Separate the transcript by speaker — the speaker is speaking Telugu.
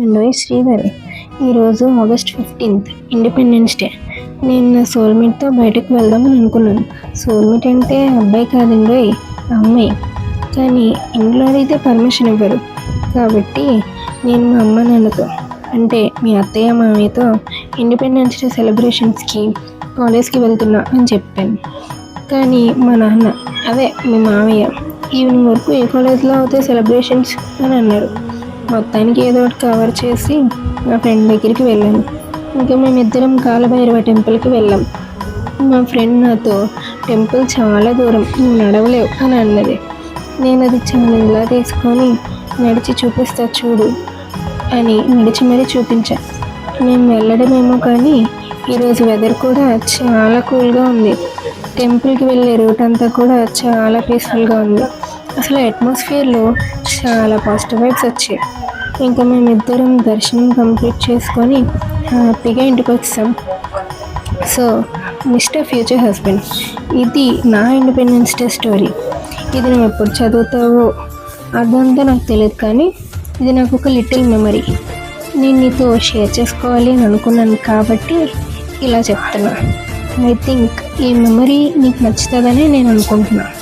Speaker 1: అండ్ శ్రీధరి. ఈరోజు ఆగస్ట్ 15th ఇండిపెండెన్స్ డే. నేను నా సోల్మేట్తో బయటకు వెళ్దామని అనుకున్నాను. సోల్మేట్ అంటే అబ్బాయి కాదండి, అమ్మాయి. కానీ ఇంట్లో అయితే పర్మిషన్ ఇవ్వరు. కాబట్టి నేను మా అమ్మ నాన్నతో, అంటే మీ అత్తయ్య మామయ్యతో ఇండిపెండెన్స్ డే సెలబ్రేషన్స్కి కాలేజ్కి వెళ్తున్నా అని చెప్పాను. కానీ మా నాన్న, అదే మీ మామయ్య, ఈవినింగ్ వరకు ఏ కాలేజ్లో అవుతాయి సెలబ్రేషన్స్ అని అన్నారు. మొత్తానికి ఏదో ఒకటి కవర్ చేసి మా ఫ్రెండ్ దగ్గరికి వెళ్ళాను. ఇంకా మేమిద్దరం కాలభైరవ టెంపుల్కి వెళ్ళాం. మా ఫ్రెండ్ నాతో, టెంపుల్ చాలా దూరం, నువ్వు నడవలేవు అని అన్నది. నేను అది చాలా తీసుకొని నడిచి చూపిస్తా చూడు అని నడిచి మరీ చూపించా. మేము వెళ్ళడమేమో కానీ ఈరోజు వెదర్ కూడా చాలా కూల్గా ఉంది. టెంపుల్కి వెళ్ళే రూట్ అంతా కూడా చాలా పీస్ఫుల్గా ఉంది. అసలు అట్మాస్ఫియర్లో చాలా పాజిటివ్ వైబ్స్ వచ్చాయి. ఇంకా మేమిద్దరం దర్శనం కంప్లీట్ చేసుకొని హ్యాపీగా ఇంటికి వచ్చాం. సో మిస్టర్ ఫ్యూచర్ హస్బెండ్, ఇది నా ఇండిపెండెన్స్ డే స్టోరీ. ఇది నువ్వు ఎప్పుడు చదువుతావో అదంతా నాకు తెలియదు, కానీ ఇది నాకు ఒక లిటిల్ మెమరీ. నేను నీతో షేర్ చేసుకోవాలి అని అనుకున్నాను కాబట్టి ఇలా చెప్తున్నా. ఐ థింక్ ఈ మెమరీ నీకు నచ్చుతుందని నేను అనుకుంటున్నాను.